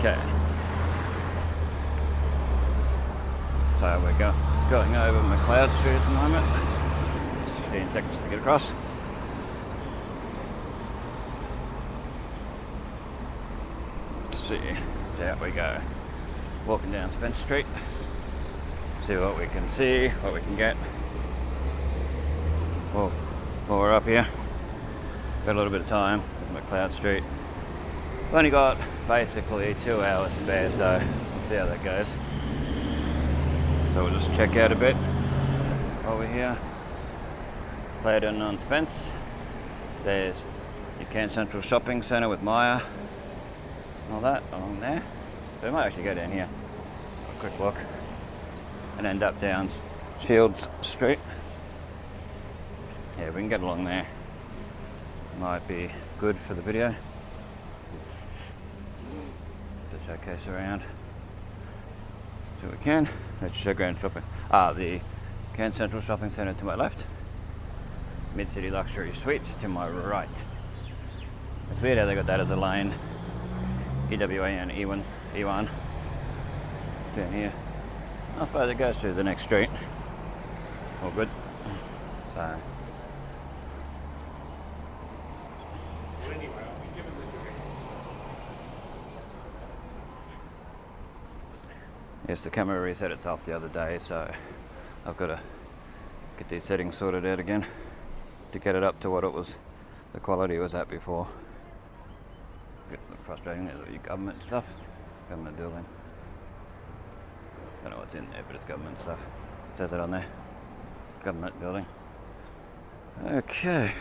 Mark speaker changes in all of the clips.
Speaker 1: Okay. So we're going over McLeod Street at the moment. 16 seconds to get across. Let's see. So out we go. Walking down Spence Street. See what we can see, what we can get. Well, while we're up here, got a little bit of time at McLeod Street. We've only got basically 2 hours spare, so we'll see how that goes. So we'll just check out a bit while we're here. Sheridan on Spence. There's your Cairns Central Shopping Centre with Maya and all that along there. So we might actually go down here, a quick walk, and end up down Shields Street. Yeah, we can get along there. Might be good for the video. Just showcase around. See what we can. Let's check around shopping. The Cairns Central Shopping Centre to my left. Mid-City Luxury Suites to my right. It's weird how they got that as a lane. EWA and E1 down here. I suppose it goes through the next street. All good. So yes, the camera reset itself the other day, so I've got to get these settings sorted out again to get it up to what it was, the quality it was at before. It's frustrating, there's your government stuff, government building. Don't know what's in there, but it's government stuff. It says it on there, government building. Okay.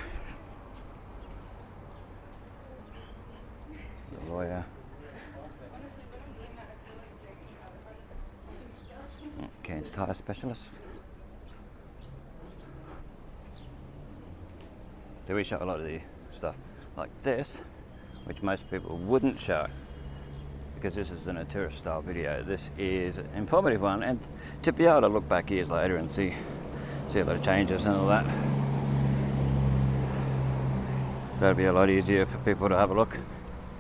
Speaker 1: The lawyer. Cairns tyre specialist. So we show a lot of the stuff like this, which most people wouldn't show because this isn't a tourist style video. This is an informative one, and to be able to look back years later and see a lot of changes and all that, that'll be a lot easier for people to have a look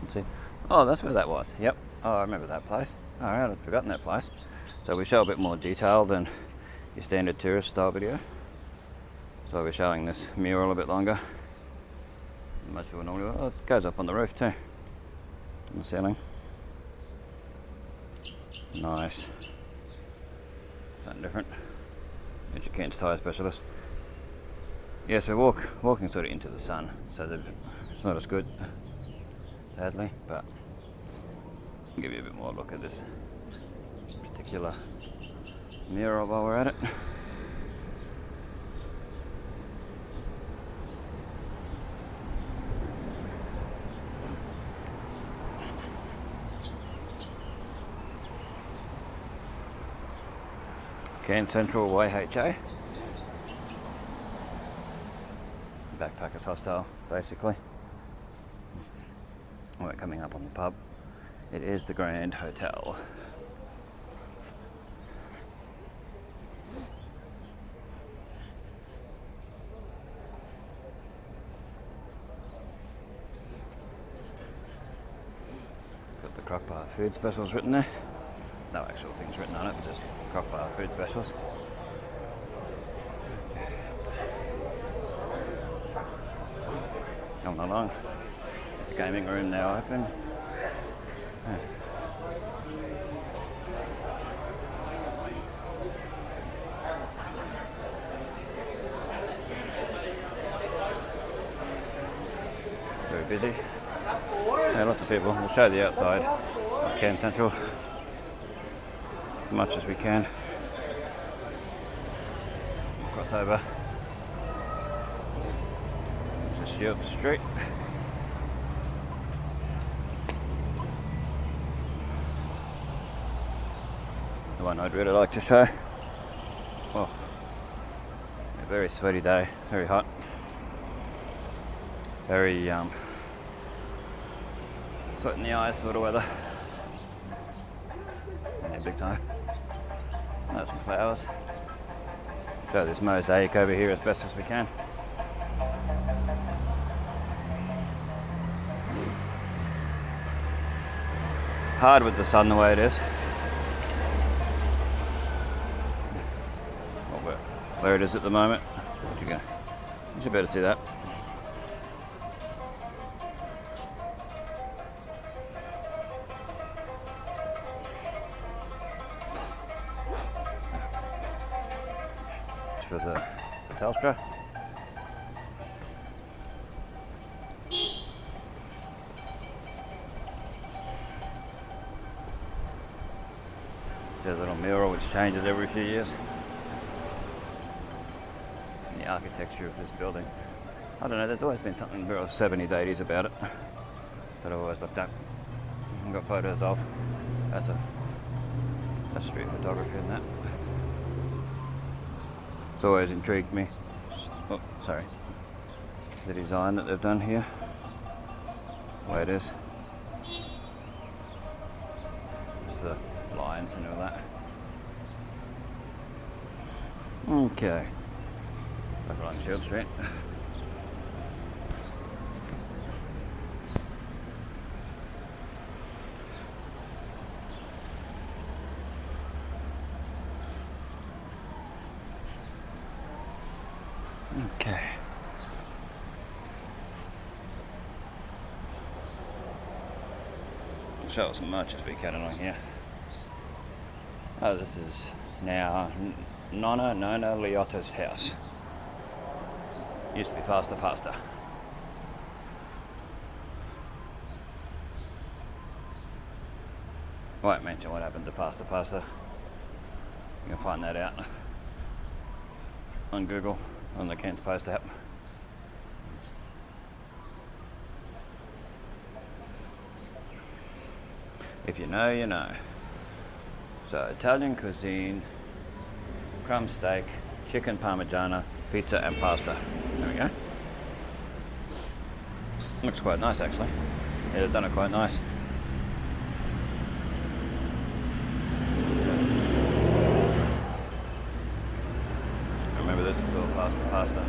Speaker 1: and see, oh, that's where that was. Yep, oh, I remember that place. Alright, I'd forgotten that place. So we show a bit more detail than your standard tourist style video. So we're showing this mural a bit longer. Most people normally, oh, it goes up on the roof too, on the ceiling. Nice. Something different. It's your Cairns tyre specialist. Yes, we're walking sort of into the sun, so that it's not as good, sadly, but I'll give you a bit more look at this particular mural while we're at it. Cairns Central YHA. Backpackers hostel, basically. We're coming up on the pub. It is the Grand Hotel. Got the Crockbar food specials written there. No actual things written on it, but just Crockbar food specials. Coming along. The gaming room now open. Yeah. Very busy. Yeah, lots of people. We'll show the outside of Cairns Central as much as we can. Cross over. This is Shields Street. The one I'd really like to show. Well, a very sweaty day, very hot, very sweat in the eyes sort of weather. Yeah, big time. That's some flowers. Show this mosaic over here as best as we can. hard with the sun the way it is. Well, where it is at the moment. You should better see that. For the Telstra. There's a little mural which changes every few years. And the architecture of this building. I don't know, there's always been something real 70s, 80s about it that I've always looked at and got photos of. That's street photography and that. It's always intrigued me. Oh, sorry. The design that they've done here. The way it is. Just the lines and all that. Okay. Over on Sheridan Street. Okay. I'll show us much as we can along here. Oh, this is now Nonna Liotta's house. Used to be Faster Pasta. Won't mention what happened to Faster Pasta. You can find that out on Google, on the Cairns Post app. If you know, you know. So Italian cuisine, crumb steak, chicken parmigiana, pizza and pasta. There we go. Looks quite nice actually. Yeah, they've done it quite nice. Remember this is all pasta.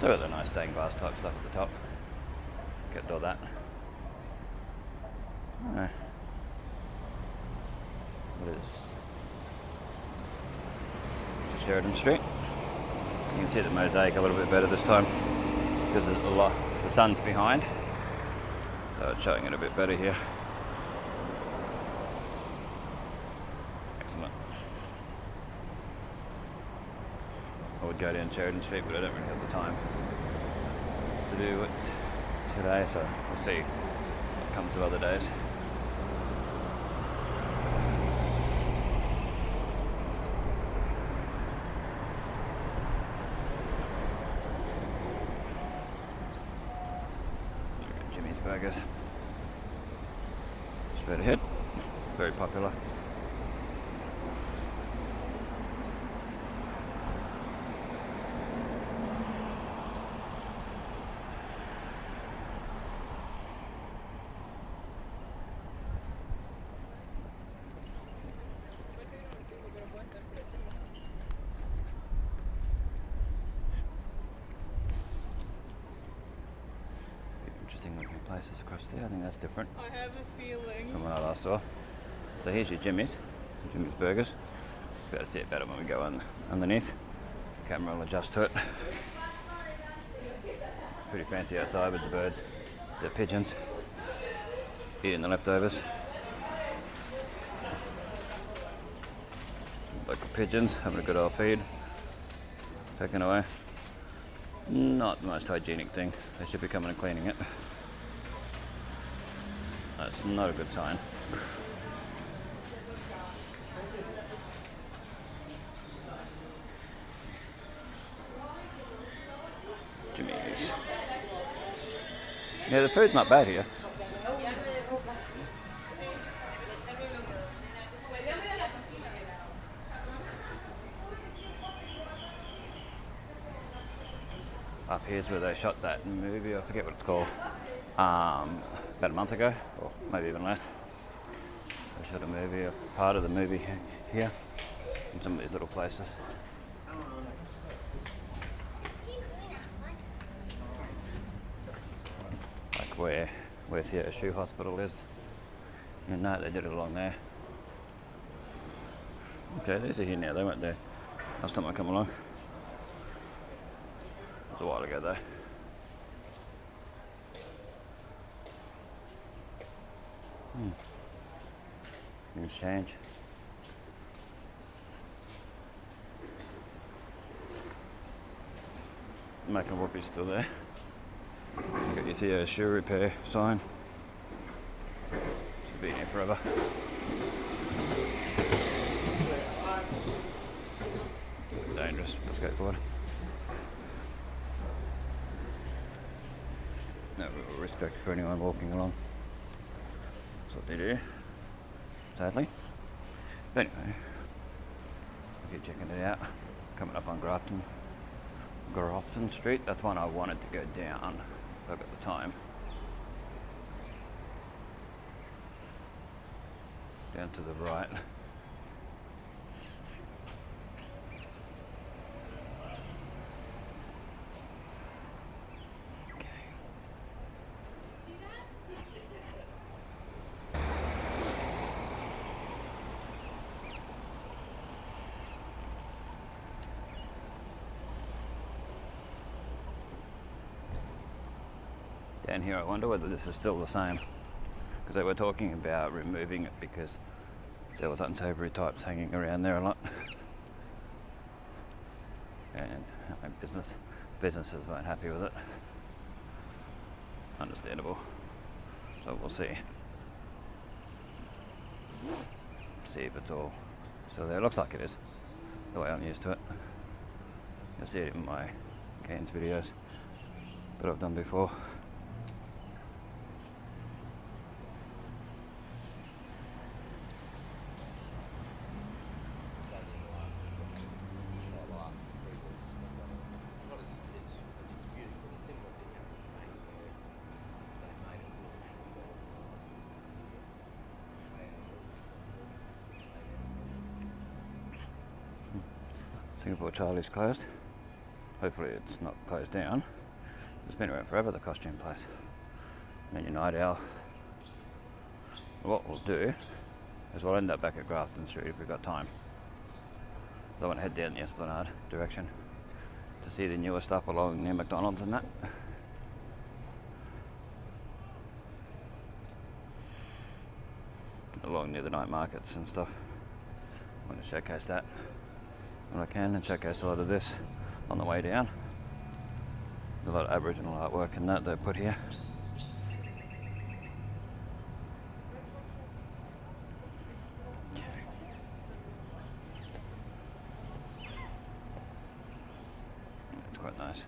Speaker 1: So got the nice stained glass type stuff at the top. Kept all that. What is Sheridan Street? You can see the mosaic a little bit better this time because there's a lot. The sun's behind, so it's showing it a bit better here. Excellent. I would go down Sheridan Street, but I don't really have the time to do it today, so we'll see what comes of other days. Burgers. Straight ahead. Very popular. Looking places across there. I think that's different.
Speaker 2: I have a feeling.
Speaker 1: From what I last saw. So here's your Jimmy's Burgers. Better see it better when we go underneath. The camera will adjust to it. Pretty fancy outside with the birds, the pigeons eating the leftovers. Local pigeons having a good old feed. Taken away. Not the most hygienic thing. They should be coming and cleaning it. That's not a good sign. Jimmy's. Yeah, the food's not bad here. Up here's where they shot that movie, I forget what it's called, about a month ago, or maybe even less. They shot a movie, a part of the movie here, in some of these little places. Like where where the shoe hospital is. And no, they did it along there. Okay, these are here now. They weren't there last time I come along. It was a while ago though. Things change. Making Whoopi's still there. You got your Theo shoe repair sign. It's been here forever. Dangerous for the skateboard. No real respect for anyone walking along. That's what they do, sadly. But anyway, we'll keep checking it out. Coming up on Grafton Street. That's one I wanted to go down if I got the time. Down to the right. Down here, I wonder whether this is still the same, because they were talking about removing it because there was unsavoury types hanging around there a lot, and businesses weren't happy with it. Understandable. So we'll see if it's all still there. It looks like it is, the way I'm used to it. You'll see it in my Cairns videos that I've done before. Singapore Charlie's closed. Hopefully it's not closed down. It's been around forever, the costume place. And then your Night Owl. What we'll do is we'll end up back at Grafton Street if we've got time. So I want to head down the Esplanade direction to see the newer stuff along near McDonald's and that. Along near the night markets and stuff. I want to showcase that when I can, and showcase a lot of this on the way down. There's a lot of Aboriginal artwork and that they put here. It's quite nice.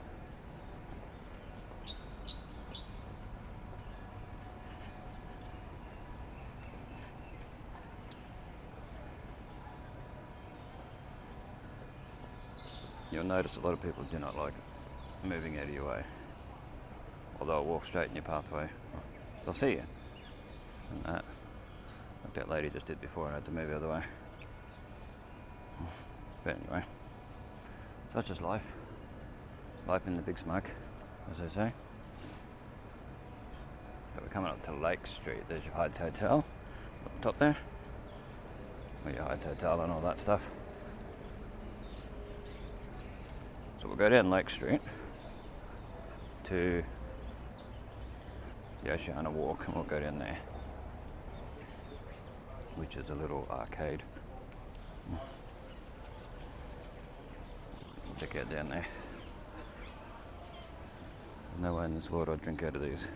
Speaker 1: You'll notice a lot of people do not like moving out of your way, or they'll walk straight in your pathway. They'll see you, and that, like that lady just did before, I had to move the other way. But anyway, such is life. Life in the big smoke, as they say. But we're coming up to Lake Street. There's your Hyde Hotel up the top there, or your Hyde Hotel and all that stuff. So we'll go down Lake Street to the Oceana Walk, and we'll go down there, which is a little arcade. We'll check out down there. There's no way in this world I'd drink out of these.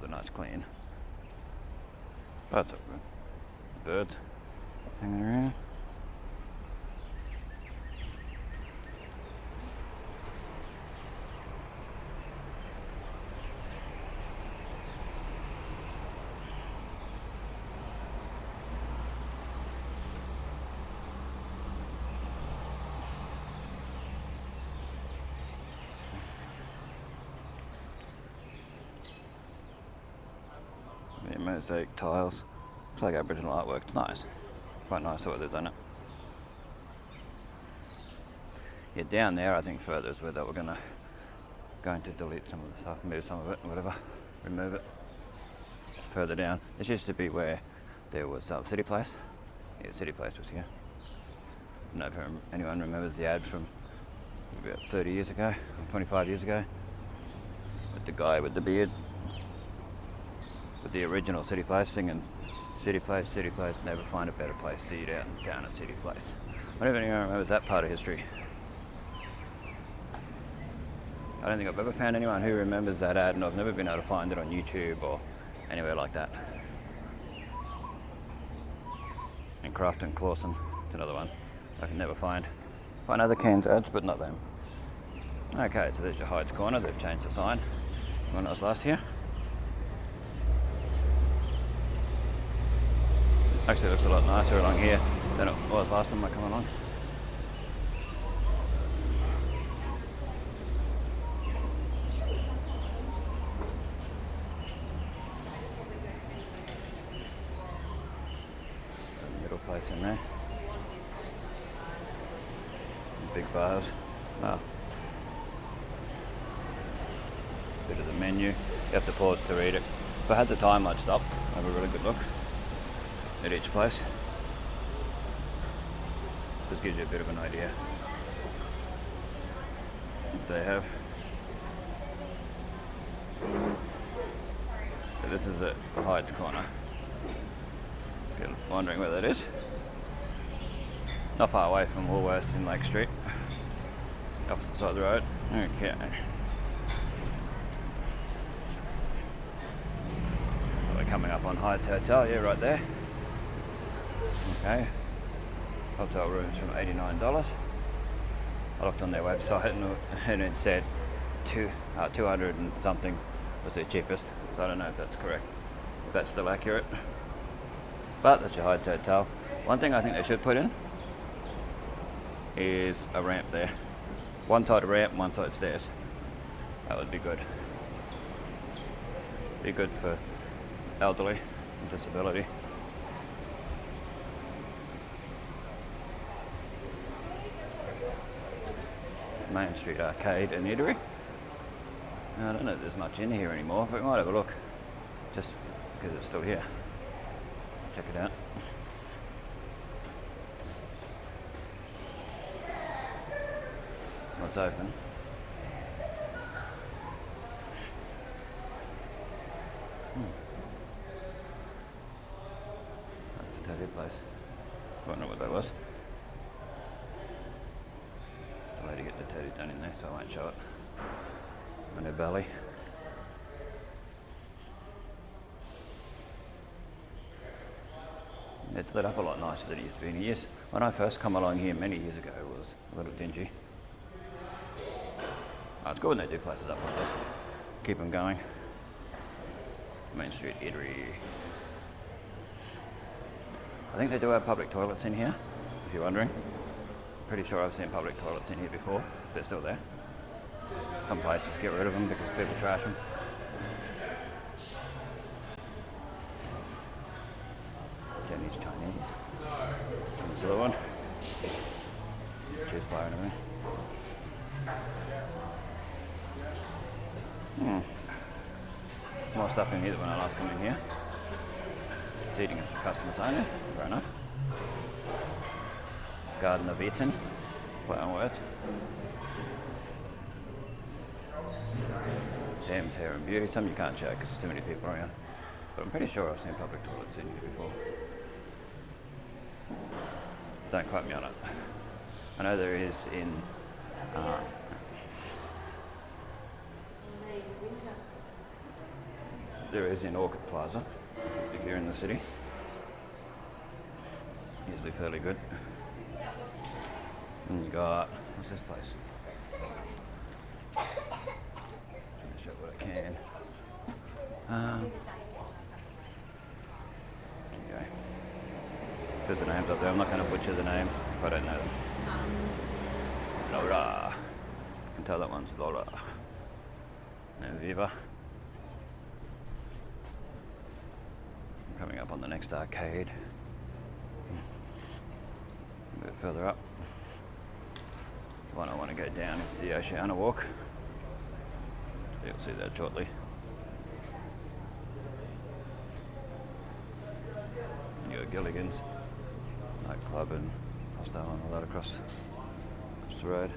Speaker 1: Nice clean. That's all good. Birds hanging around. mosaic tiles. Looks like Aboriginal artwork. It's nice. Quite nice the way they've done it. Yeah, down there I think further is where they were going to delete some of the stuff, move some of it, whatever, remove it. Further down. This used to be where there was City Place. Yeah, City Place was here. I don't know if anyone remembers the ad from about 30 years ago, or 25 years ago, with the guy with the beard, with the original City Place singing City Place, never find a better place, see you down at City Place. I don't know if anyone remembers that part of history. I don't think I've ever found anyone who remembers that ad, and I've never been able to find it on YouTube or anywhere like that. And Craft and Clawson, it's another one I can never find. Find other Cairns ads, but not them. Okay, so there's your Hyde's Corner. They've changed the sign when I was last here. Actually, it looks a lot nicer along here than it was last time I come along. Middle place in there. Big bars. Oh. Bit of the menu. You have to pause to read it. If I had the time, I'd stop, have a really good look at each place. Just gives you a bit of an idea what they have. So this is at Hyde's Corner. If you're wondering where that is. Not far away from Woolworths in Lake Street. Opposite side of the road. Okay. We're coming up on Hyde's Hotel, yeah, right there. Okay. Hotel rooms from $89. I looked on their website and it said 200 and something was their cheapest. So I don't know if that's correct, if that's still accurate. But that's your Hyde's Hotel. One thing I think they should put in is a ramp there. One side ramp, one side stairs. That would be good. Be good for elderly and disability. Main Street Arcade and Eatery. I don't know if there's much in here anymore, but we might have a look just because it's still here. Check it out. What's open? That's the tattoo place. I don't know what that was. The way to get the tattoo done in there, so I won't show it. On her belly. It's lit up a lot nicer than it used to be in years. When I first come along here many years ago, it was a little dingy. Oh, it's good when they do places up like this. Keep them going. Main Street Eatery. I think they do have public toilets in here, if you're wondering. Pretty sure I've seen public toilets in here before. They're still there. Some places get rid of them because people trash them. Chinese. There's the other one. Cheers, fire and everything. More stuff in here than when I last come in here. It's eating for customers only, fair enough. Garden of Eden, play on words. Sam's Hair and Beauty, some you can't check because there's too many people around. But I'm pretty sure I've seen public toilets in here before. Don't quote me on it. I know there is in Orchid Plaza, if you're in the city. Usually fairly good. And you got, what's this place? Trying to show what I can. Okay. There's the names up there. I'm not going to butcher the names if I don't know them. Laura. I can tell that one's Laura. And Viva. Coming up on the next arcade. A bit further up. The one I want to go down is the Oceana Walk. You'll see that shortly. And you got Gilligan's nightclub and hostel and all that across the road.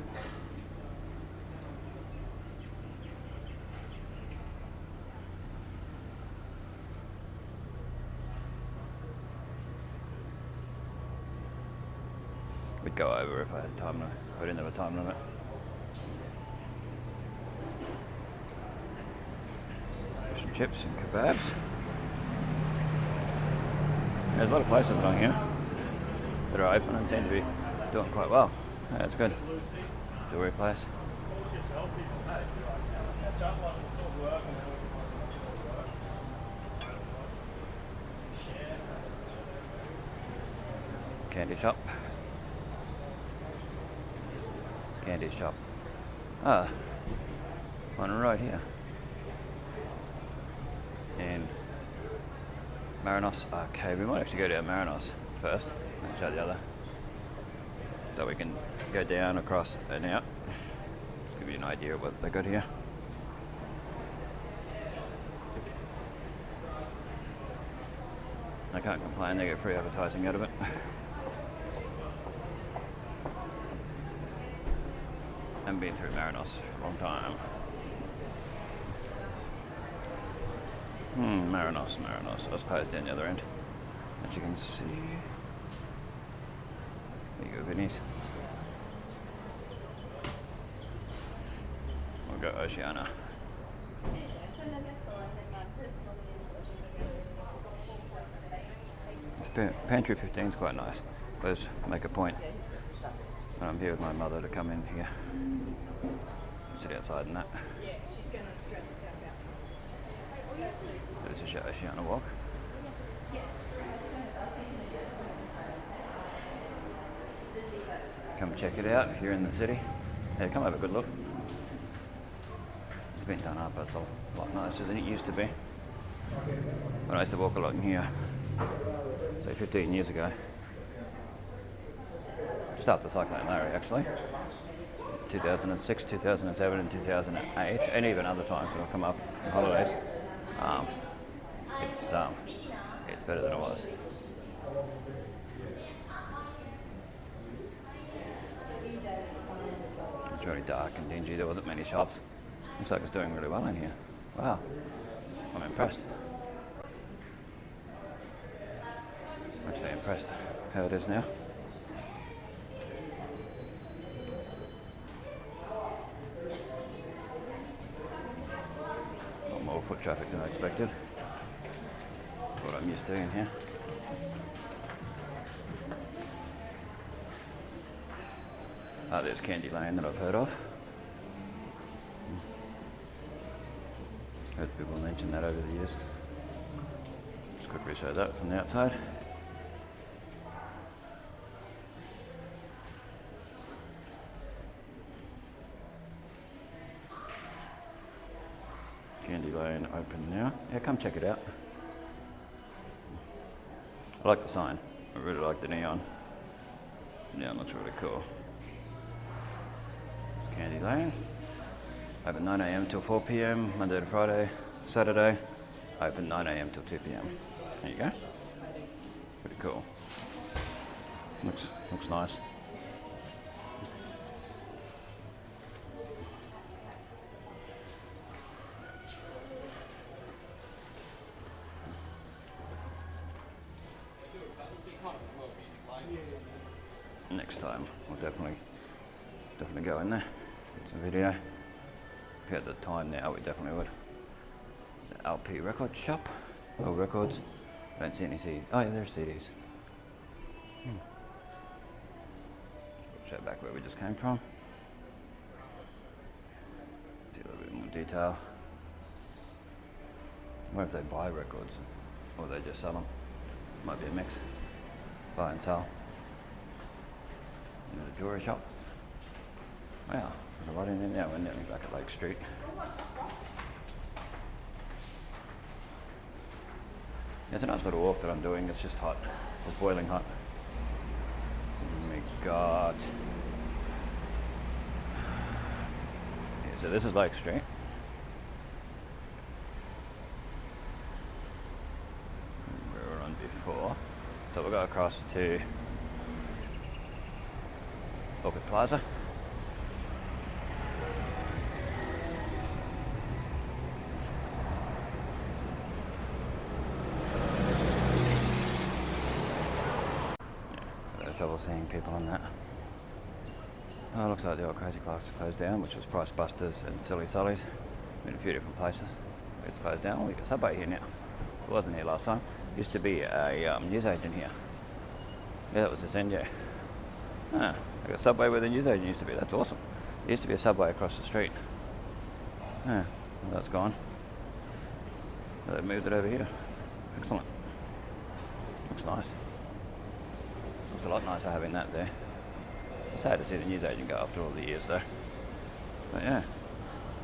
Speaker 1: We'd go over if I had time limit. I didn't have a time limit. Fish and chips and kebabs. There's a lot of places along here that are open and seem to be doing quite well. Yeah, that's good. Jewelry place. Candy shop. Candy shop. Ah, one right here. And Marinos Arcade. We might actually go down Marinos first and show the other. So we can go down, across and out. Just give you an idea of what they got here. I can't complain, they get free advertising out of it. I've been through Marinos for a long time. Marinos. I was closed down the other end. As you can see. There you go, Vinny's. We'll go Oceana. This Pantry 15 is quite nice. Let's make a point when I'm here with my mother to come in here. Sit outside and that. There's a Oceana Walk. Come check it out if you're in the city. Yeah, come have a good look. It's been done up, it's a lot nicer than it used to be. When I used to walk a lot in here, say 15 years ago. Just after Cyclone Larry actually. 2006, 2007 and 2008, and even other times when I've come up on holidays. It's better than it was. It's really dark and dingy. There wasn't many shops. Looks like it's doing really well in here. Wow, I'm impressed. I'm actually impressed how it is now. A lot more foot traffic than I expected. That's what I'm used to in here. There's Candy Lane that I've heard of. Heard people mention that over the years. Just quickly show that from the outside. Candy Lane open now. Yeah, come check it out. I like the sign. I really like the neon. Neon looks really cool. It's Candy Lane. Open 9 AM till 4 PM, Monday to Friday. Saturday, open 9 AM till 2 PM. There you go. Pretty cool. Looks nice. Next time, we'll definitely go in there. It's a video. If we had the time now, we definitely would. The LP record shop. Oh, records. I don't see any CDs. Oh, yeah, there's CDs. Show back where we just came from. See a little bit more detail. I wonder if they buy records or they just sell them. Might be a mix. Buy and sell. Into the jewelry shop. Wow, there's a lot in there now. We're nearly back at Lake Street. It's a nice little walk that I'm doing. It's just hot. It's boiling hot. Oh my god. Yeah, so this is Lake Street. We were on before. So we'll go across to Orchid Plaza. Trouble seeing people on that. Oh, it looks like the old Crazy Clark's closed down, which was Price Busters and Silly Sully's. In a few different places. It's closed down. We got Subway here now. It wasn't here last time. Used to be a newsagent here. Yeah, that was this end, yeah. Ah, I got Subway where the newsagent used to be. That's awesome. There used to be a Subway across the street. Ah, well, that's gone. So they've moved it over here. Excellent. Looks nice. It's a lot nicer having that there. It's sad to see the newsagent go after all the years though. But yeah,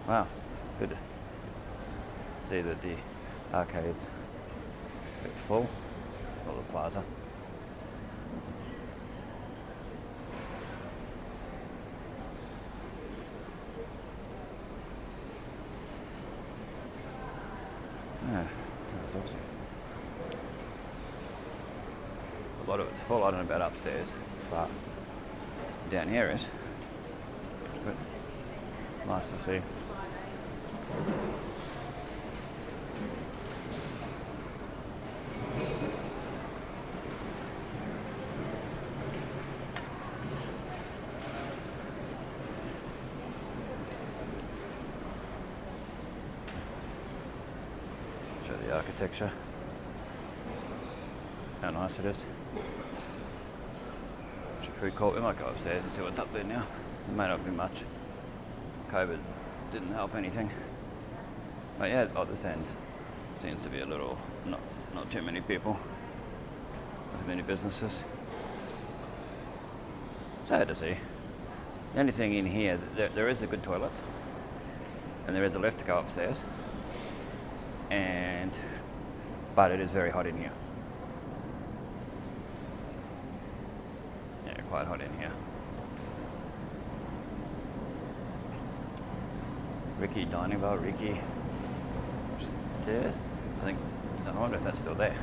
Speaker 1: wow, good to see that the arcade's a bit full, or the plaza. Yeah, that was awesome. A lot of it's full. I don't know about upstairs, but down here is. But nice to see. Show the architecture. How nice it is. Food court. We might go upstairs and see what's up there now. It may not be much. COVID didn't help anything. But yeah, at this end seems to be a little, not too many people. Not too many businesses. Sad to see. The only thing in here, there is a good toilet. And there is a lift to go upstairs. But it is very hot in here. Quite hot in here. Ricky dining bar, Ricky stairs. I wonder if that's still there.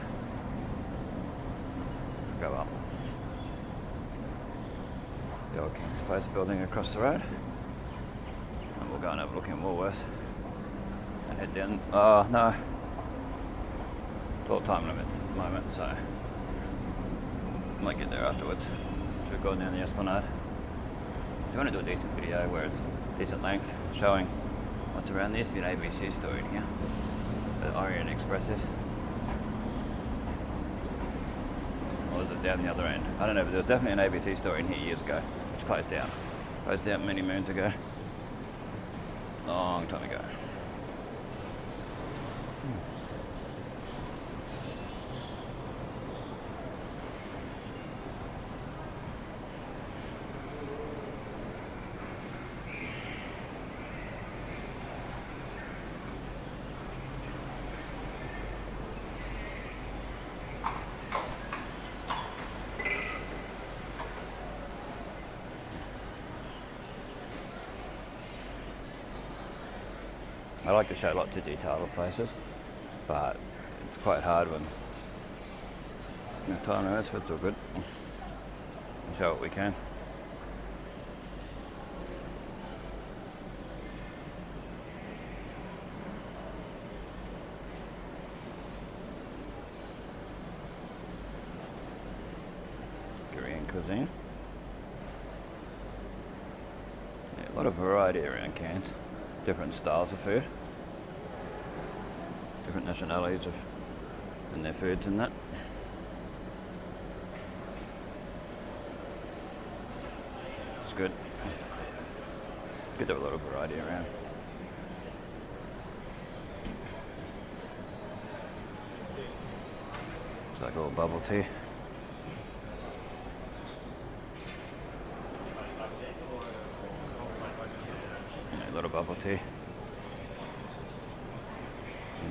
Speaker 1: Go up. The old King's Post building across the road. And we'll go and have a look in Woolworths. And head down. Oh no. It's all time limits at the moment, so might get there afterwards. We've gone down the Esplanade. Do you want to do a decent video where it's decent length, showing what's around? There used to be an ABC store in here. The Orient Express is. Or is it down the other end? I don't know, but there was definitely an ABC store in here years ago, which closed down. Closed down many moons ago. Long time ago. I like to show lots of detail of places, but it's quite hard when time limits, but it's all good. We'll show what we can. Korean cuisine. Yeah, a lot of variety around Cairns. Different styles of food, different nationalities and their foods and that. It's good. Good to have a lot of variety around. It's like all bubble tea. A lot of bubble tea.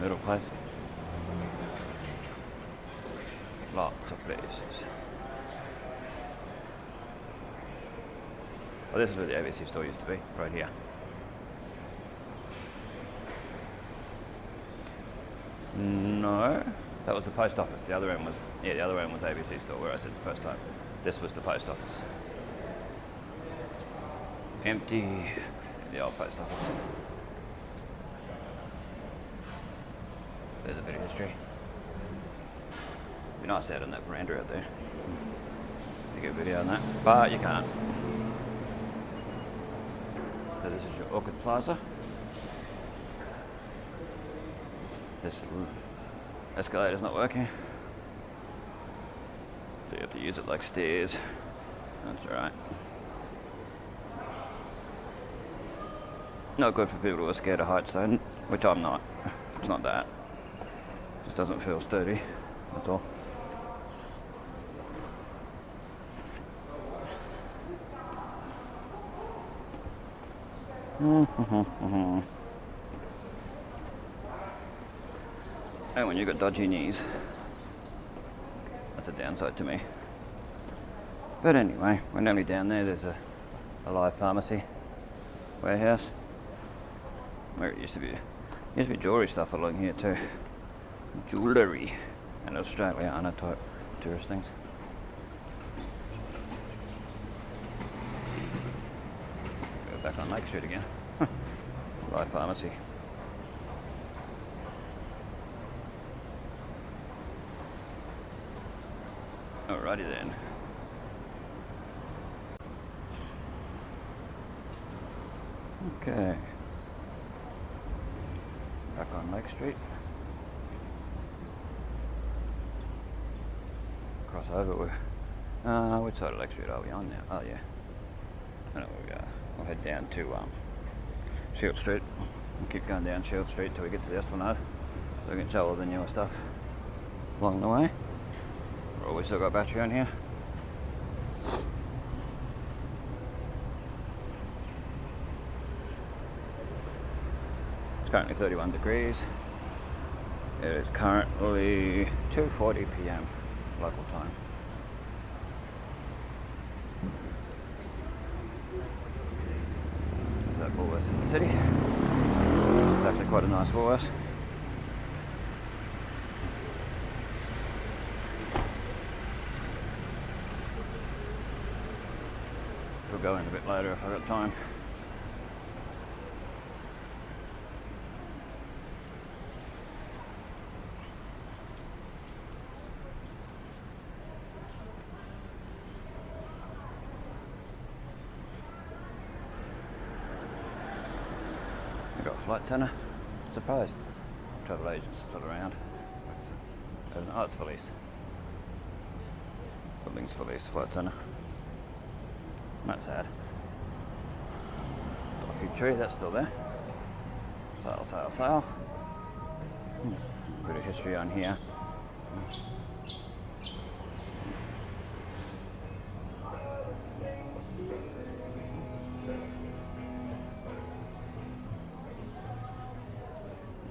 Speaker 1: Middle place. Lots of places. Well, this is where the ABC store used to be, right here. No, that was the post office. The other end was, yeah, the other end was ABC store where I said the first time. This was the post office. Empty, the old post office. There's a bit of history. Be nice out on that veranda out there to get a video on that, but you can't. So this is your Orchid Plaza. This escalator's not working, so you have to use it like stairs. That's alright. Not good for people who are scared of heights though, which I'm not. It's not that. It just doesn't feel sturdy, that's all. And when you've got dodgy knees, that's a downside to me. But anyway, we're nearly down there. There's a live pharmacy warehouse where it used to be jewellery stuff along here too. Jewellery and Australiana type tourist things. Go back on Lake Street again. Live pharmacy. Alrighty then. Okay. Back on Lake Street. Cross over. Which side of Lake Street are we on now? Oh yeah. I know where we are. We'll head down to Shield Street. We'll keep going down Shield Street till we get to the Esplanade, so we can show all the newer stuff along the way. We still got battery on here. It's currently 31 degrees. It is currently 2:40 p.m. local time. There's that Woolworths in the city. It's actually quite a nice Woolworths. We'll go in a bit later if I've got time. We've got a flight centre. Surprised. Travel agents still around. Oh, it's police. Buildings police, flight centre. That's sad. Toffee tree, that's still there. Sail, sail, sail. Bit of history on here.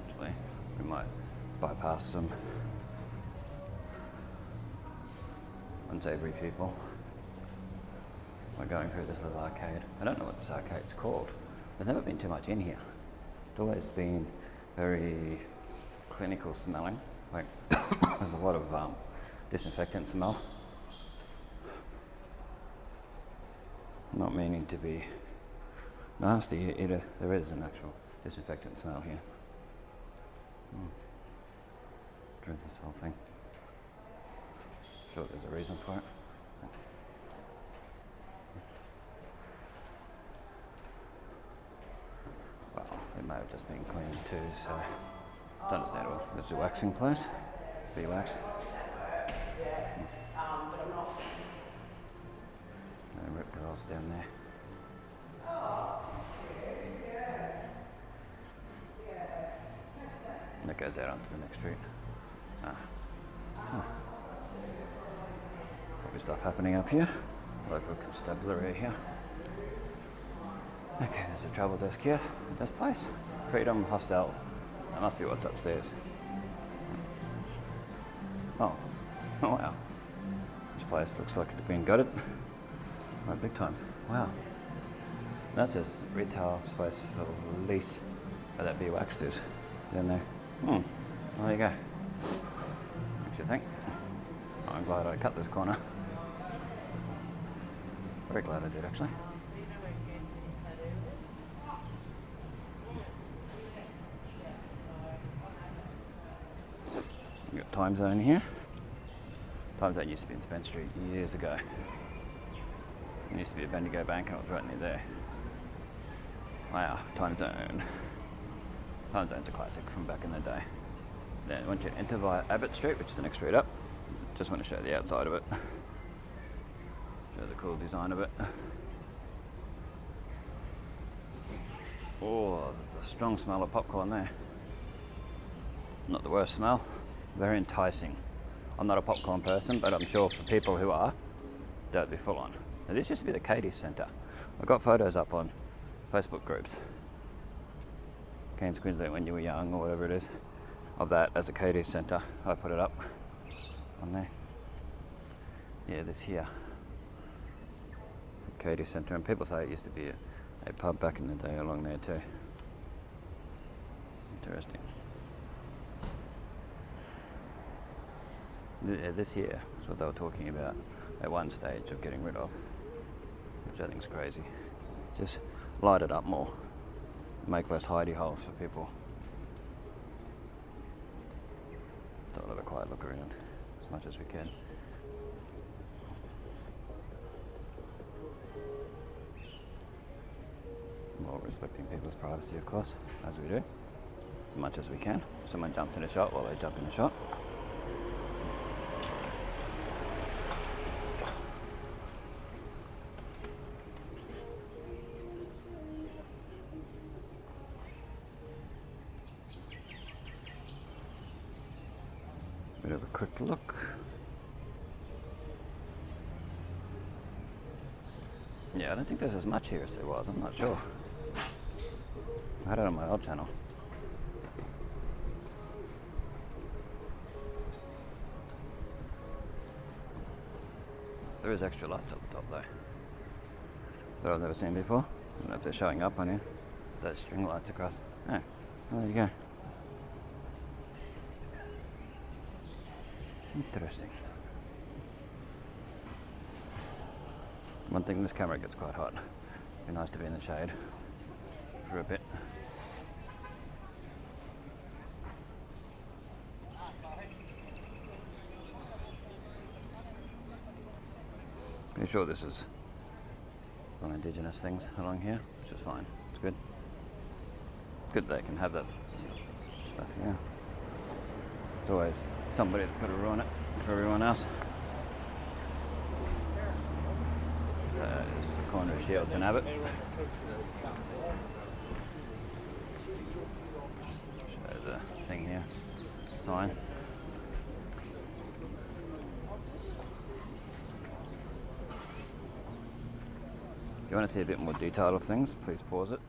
Speaker 1: Actually, we might bypass some unsavoury people. We're going through this little arcade. I don't know what this arcade's called. There's never been too much in here. It's always been very clinical smelling. Like there's a lot of disinfectant smell. Not meaning to be nasty either. There is an actual disinfectant smell here. Drink this whole thing. Sure, there's a reason for it. Well, it may have just been cleaned too, so it's understandable. There's a waxing place. Be waxed. And rip girls down there. And it goes out onto the next street. Probably stuff happening up here. Local constabulary here. Okay, there's a travel desk here. This place. Freedom Hostels. That must be what's upstairs. Oh. Oh wow. place looks like it's been gutted. Right, big time. Wow. That says retail space for lease. Oh, that beeswax is down there. Well, there you go. What do you think? Oh, I'm glad I cut this corner. Very glad I did, actually. We've got Time Zone here. Time Zone used to be in Spence Street years ago. It used to be a Bendigo Bank and it was right near there. Wow, Time Zone. Time Zone's a classic from back in the day. Then once you enter via Abbott Street, which is the next street up, just want to show the outside of it. Show the cool design of it. Oh, the strong smell of popcorn there. Not the worst smell. Very enticing. I'm not a popcorn person, but I'm sure for people who are, that'd be full on. Now, this used to be the Katie Centre. I got photos up on Facebook groups. Cairns, Queensland, when you were young, or whatever it is, of that as a Katie Centre. I put it up on there. Yeah, this here. Katie Centre, and people say it used to be a pub back in the day along there too. Interesting. This here is what they were talking about at one stage of getting rid of, which I think is crazy. Just light it up more, make less hidey holes for people. So we'll have a quiet look around as much as we can. While respecting people's privacy, of course, as we do, as much as we can. If someone jumps in a shot, well, they jump in a shot. Bit of a quick look. Yeah, I don't think there's as much here as there was, I'm not sure. I had it on my old channel. There is extra lights up the top though, that I've never seen before. I don't know if they're showing up on here. Those string lights across. Oh, well, there you go. Interesting. One thing, this camera gets quite hot. Be nice to be in the shade for a bit. Pretty sure this is on Indigenous things along here, which is fine. It's good. Good they can have that stuff, yeah. There's always somebody that's got to ruin it for everyone else. It's the corner of Shields and Abbott. Show the thing here, sign. If you want to see a bit more detail of things, please pause it.